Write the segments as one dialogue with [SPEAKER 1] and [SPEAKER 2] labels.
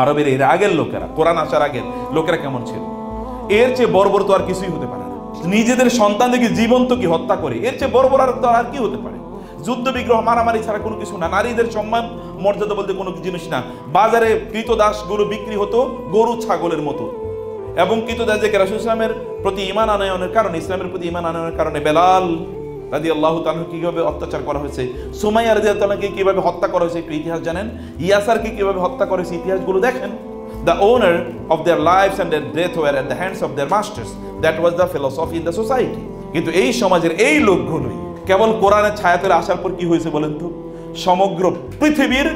[SPEAKER 1] আরবের এর আগের লোকেরা, কোরআন আসার আগের লোকেরা কেমন ছিল, এর চেয়ে বর্বর তো আর কিছুই হতে পারে না। নিজেদের সন্তানদেরকে জীবন্ত কি হত্যা করে, এর চেয়ে বর্বর আর কি হতে পারে? যুদ্ধ বিগ্রহ মারামারি ছাড়া কোনো কিছু না। নারীদের সম্মান মর্যাদা বলতে কোনো জিনিস না। বাজারে কৃতদাসগুলো বিক্রি হতো গরু ছাগলের মতো, এবং কৃতদাসদেরকে রাসূল ইসলামের প্রতি ঈমান আনয়নের কারণে, ইসলামের প্রতি ঈমান আনয়নের কারণে বেলাল রাদিয়াল্লাহু তাআলা কিভাবে অত্যাচার করা হয়েছে, সুমাইয়া রাদিয়াল্লাহু তাআলাকে কিভাবে হত্যা করা হয়েছে, একটু ইতিহাস জানেন। ইয়াসারকে কিভাবে হত্যা করা হয়েছে, ইতিহাসগুলো দেখেন। The owner of their lives and their death were at the hands of their masters. That was the philosophy in the society. কিন্তু এই সমাজের এই লোকগুলোই কেবল কোরআনের ছায়াতলে আসার পর কি হয়েছে বলেন তো? সমগ্র পৃথিবীর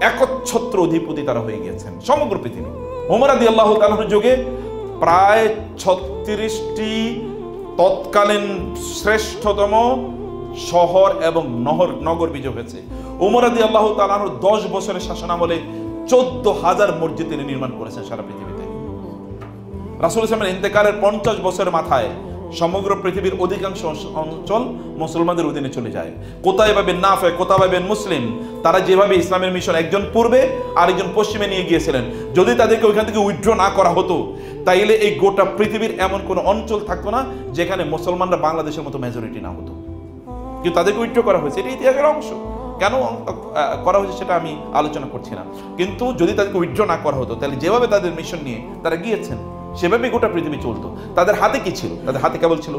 [SPEAKER 1] একচ্ছত্র অধিপতি তারা হয়ে গিয়েছেন, সমগ্র পৃথিবী। ওমর রাদিয়াল্লাহু তাআলার যুগে প্রায় 36টি তৎকালীন শ্রেষ্ঠতম শহর এবং নগর বিজয় হয়েছে। ওমর রাদিয়াল্লাহু তাআলার 10 বছরের শাসনামলে 14,000 মসজিদ তিনি নির্মাণ করেছেন সারা পৃথিবীতে। রাসূল ইসলামের ইন্তেকালের 50 বছরের মাথায় সমগ্র পৃথিবীর অধিকাংশ অঞ্চল মুসলমানদের অধীনে চলে যায়। কোথায় পাবেন নাফে, কোথায় পাবেন মুসলিম, তারা যেভাবে ইসলামের মিশন একজন পূর্বে আর একজন পশ্চিমে নিয়ে গিয়েছিলেন, যদি তাদেরকে ওইখান থেকে উইথড্র না করা হতো তাইলে এই গোটা পৃথিবীর এমন কোনো অঞ্চল থাকতো না যেখানে মুসলমানরা বাংলাদেশের মতো মেজরিটি না হতো। কিন্তু তাদেরকে উইথড্র করা হয়েছে, এটা ইতিহাসের অংশ। কেন করা হয়েছে সেটা আমি আলোচনা করছি না, কিন্তু যদি তাদেরকে উইথড্র না করা হতো তাহলে যেভাবে তাদের মিশন নিয়ে তারা গিয়েছেন সেভাবেই গোটা পৃথিবী চলতো। তাদের হাতে কি ছিল? তাদের হাতে কেবল ছিল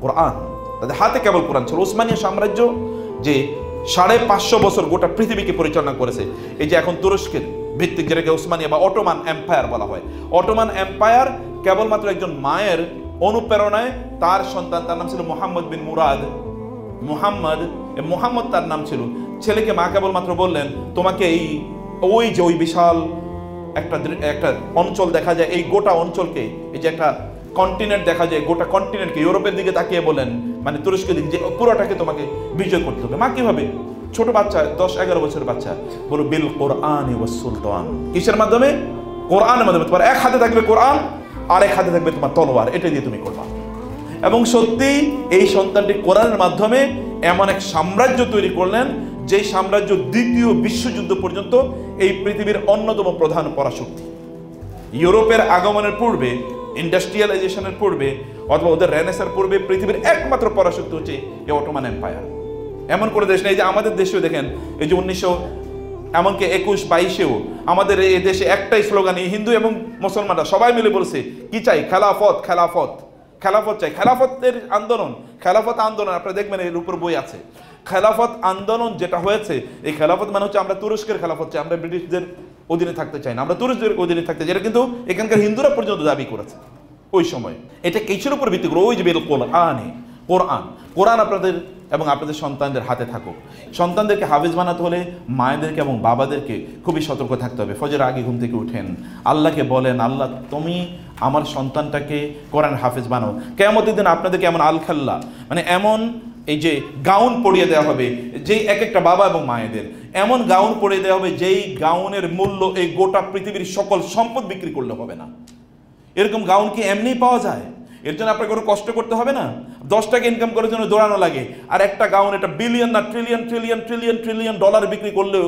[SPEAKER 1] কোরআন, তাদের হাতে কেবল কোরআন ছিল। ওসমানীয় সাম্রাজ্য যে 550 বছর গোটা পৃথিবীকে পরিচালনা করেছে, এই যে এখন তুরস্কের ভিত্তিক যেটাকে ওসমানিয়া বা অটোমান এম্পায়ার বলা হয়, অটোমান এম্পায়ার কেবলমাত্র একজন মায়ের অনুপ্রেরণায় তার সন্তান, তার নাম ছিল মোহাম্মদ বিন মুরাদ, মোহাম্মদ তার নাম ছিল, ছেলেকে মা কেবলমাত্র বললেন তোমাকে ওই বিশাল একটা অঞ্চল দেখা যায়, এই গোটা অঞ্চলকে, এই যে একটা কন্টিনেন্ট দেখা যায়, গোটা কন্টিনেন্টকে ইউরোপের দিকে তাকিয়ে বলেন, মানে তুরস্কের দিকে, যে পুরোটাকে তোমাকে বিজয় করতে হবে। মা কিভাবে? ছোট বাচ্চা, 10-11 বছরের বাচ্চা, বলো বিল কোরআন ওয়াস সুলতান। কিসের মাধ্যমে? কোরআনের মাধ্যমে। তোমার এক হাতে থাকবে কোরআন আর এক হাতে থাকবে তোমার তলোয়ার, এটা দিয়ে তুমি করবা। এবং সত্যি এই সন্তানটি কোরআনের মাধ্যমে এমন এক সাম্রাজ্য তৈরি করলেন যেই সাম্রাজ্য দ্বিতীয় বিশ্বযুদ্ধ পর্যন্ত এই পৃথিবীর অন্যতম প্রধান পরাশক্তি। ইউরোপের আগমনের পূর্বে, ইন্ডাস্ট্রিয়ালাইজেশনের পূর্বে অথবা ওদের রেনেসার পূর্বে পৃথিবীর একমাত্র পরাশক্তি হচ্ছে এই অটোমান এম্পায়ার। এমন কোনো দেশ নেই। যে আমাদের দেশেও দেখেন, এই যে 1900 এমনকি 21-22-এও আমাদের এই দেশে একটাই স্লোগান, হিন্দু এবং মুসলমানরা সবাই মিলে বলছে কি চাই? খেলাফত, খেলাফত, খেলাফত চাই। খেলাফতের আন্দোলন, খেলাফত আন্দোলন আপনারা দেখবেন এর উপর বই আছে। খেলাফত আন্দোলন যেটা হয়েছে, এই খেলাফত মানে হচ্ছে আমরা তুরস্কের খেলাফত চাই, আমরা ব্রিটিশদের অধীনে থাকতে চাই না, আমরা তুরস্কদের অধীনে থাকতে চাই, এটা কিন্তু এখানকার হিন্দুরা পর্যন্ত দাবি করেছে ওই সময়। এটা কিসের উপর ভিত্তি করে? ওই যে কোরআন আপনাদের এবং আপনাদের সন্তানদের হাতে থাকুক। সন্তানদেরকে হাফেজ বানাতে হলে মায়েদেরকে এবং বাবাদেরকে খুবই সতর্ক থাকতে হবে। ফজরের আগে ঘুম থেকে উঠেন, আল্লাহকে বলেন, আল্লাহ তুমি আমার সন্তানটাকে কোরআন হাফেজ বানাও। কিয়ামতের দিন আপনাদেরকে এমন আলখাল্লা, মানে এমন এই যে গাউন পরিয়ে দেওয়া হবে, যেই এক একটা বাবা এবং মায়েদের এমন গাউন পরিয়ে দেওয়া হবে যেই গাউনের মূল্য এই গোটা পৃথিবীর সকল সম্পদ বিক্রি করলে হবে না। এরকম গাউন কি এমনি পাওয়া যায়? এর জন্য আপনাকে কোনো কষ্ট করতে হবে না। 10 টাকা ইনকাম করার জন্য দৌড়ানো লাগে। আর একটা গাউন, এটা বিলিয়ন না trillion trillion trillion trillion dollar বিক্রি করলেও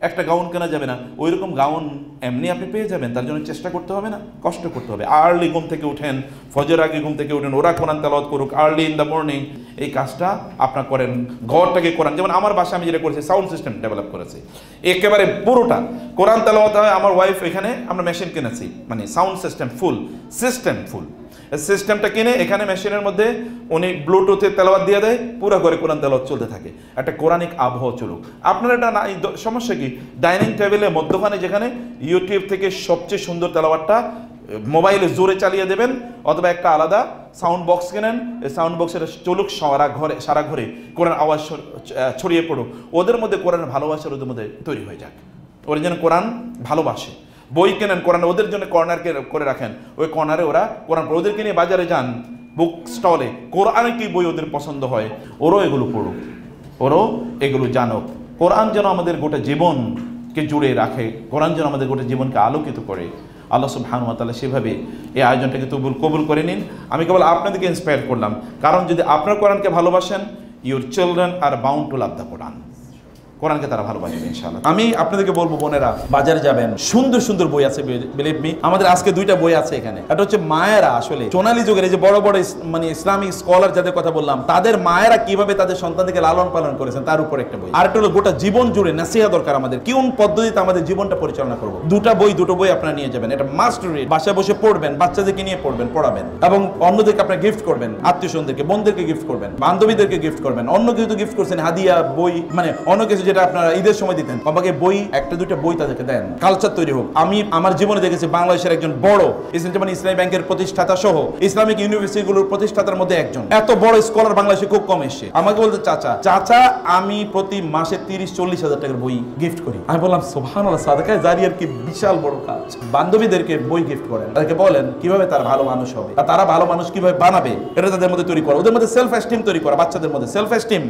[SPEAKER 1] একটা গাউন কেনা যাবে না। ওই রকম গাউন এমনি আপনি পেয়ে যাবেন, তার জন্য চেষ্টা করতে হবে না, কষ্ট করতে হবে। আর্লি ঘুম থেকে উঠেন, ফজর আগে ঘুম থেকে উঠেন, ওরা কোরআন তেলাওয়াত করুক আর্লি ইন দ্য মর্নিং, এই কাজটা আপনার করেন। ঘরটাকে কোরআন, যেমন আমার বাসায় আমি যেটা করেছি, সাউন্ড সিস্টেম ডেভেলপ করেছি, একেবারে পুরোটা কোরআন তেলাওয়াত হয়। আমার ওয়াইফ এখানে আমরা মেশিন কিনেছি, মানে সাউন্ড সিস্টেম ফুল, সিস্টেমটা কিনে এখানে মেশিনের মধ্যে উনি ব্লুটুথে তেলাওয়াত দিয়ে দেয়, পুরো ঘরে কোরআন তেলাওয়াত চলতে থাকে, একটা কোরআনিক আবহাওয়া চলুক। আপনার এটা না, সমস্যা কি? ডাইনিং টেবিলে মধ্যখানে যেখানে ইউটিউব থেকে সবচেয়ে সুন্দর তেলাওয়াতটা মোবাইলে জোরে চালিয়ে দেবেন, অথবা একটা আলাদা সাউন্ড বক্স কেনেন, এই সাউন্ড বক্সের চলুক সারা ঘরে কোরআন আওয়াজ ছড়িয়ে পড়ুক, ওদের মধ্যে কোরআনের ভালোবাসার ওদের মধ্যে তৈরি হয়ে যাক, ওরা যেন কোরআন ভালোবাসে। বই কেনেন কোরআন, ওদের জন্য কর্নারকে করে রাখেন, ওই কর্নারে ওরা কোরআন, ওদেরকে নিয়ে বাজারে যান, বুক স্টলে কোরআনে কি বই ওদের পছন্দ হয়, ওরাও এগুলো পড়ুক, ওরাও এগুলো জানুক। কোরআন যেন আমাদের গোটা জীবনকে জুড়ে রাখে, কোরআন যেন আমাদের গোটা জীবনকে আলোকিত করে। আল্লাহ সুবহানাহু ওয়া তাআলা সেভাবে এই আয়োজনটাকে কবুল করে নিন। আমি কেবল আপনাদেরকে ইন্সপায়ার করলাম, কারণ যদি আপনার কোরআনকে ভালোবাসেন, your children are bound to love the Quran. কোরআনকে তারা ভালোবাসবে ইনশাআল্লাহ।
[SPEAKER 2] আমি আপনাদেরকে বলবো বোনেরা, বাজারে যাবেন, সুন্দর সুন্দর বই আছে, বিলিভ মি। আমাদের আজকে 2টা বই আছে এখানে। এটা হচ্ছে মায়েরা আসলে সোনালী যুগের এই যে বড় বড় মানে ইসলামিক স্কলার যাদের কথা বললাম, তাদের মায়েরা কিভাবে তাদের সন্তানদেরকে লালন পালন করেছেন তার উপর একটা বই। আর একটা হলো গোটা জীবন জুড়ে নাসিহা দরকার আমাদের, কোন পদ্ধতিতে আমাদের জীবনটা পরিচালনা করব। দুটো বই আপনারা নিয়ে যাবেন, এটা মাস্ট রিড। বাসায় বসে পড়বেন, বাচ্চাদেরকে নিয়ে পড়বেন, পড়াবেন, এবং অন্যদেরকে আপনারা গিফট করবেন, আত্মীয়স্বজনদেরকে, বোনদেরকে গিফট করবেন, বান্ধবীদেরকে গিফট করবেন। অন্য কিছু গিফট করছেন, হাদিয়া, বই, মানে অন্য কিছু যেটা আপনারা ঈদের সময় দিতেন, বাবাকে বই, 1-2টা বই তাদেরকে দেন, কালচার তৈরি হোক। আমি আমার জীবনে দেখেছি বাংলাদেশের একজন বড় ইসলামী ব্যাংকের প্রতিষ্ঠাতা সহ ইসলামিক ইউনিভার্সিটিগুলোর প্রতিষ্ঠাতার মধ্যে একজন, এত বড় স্কলার বাংলাদেশে খুব কম এসছে। আমাকে বলতে, চাচা আমি প্রতি মাসে 30-40 হাজার টাকার বই গিফট করি। আমি বললাম সুবহানাল্লাহ, সাদাকায়ে জারিয়ার কি বিশাল বড় কাজ। বান্ধবীদেরকে বই গিফট করেন, তাদেরকে বলেন কিভাবে তারা ভালো মানুষ হবে, তারা ভালো মানুষ কিভাবে বানাবে, এটা তাদের মধ্যে তৈরি করা, ওদের মধ্যে সেলফ এস্টিম তৈরি করা, বাচ্চাদের মধ্যে সেলফ এস্টিম।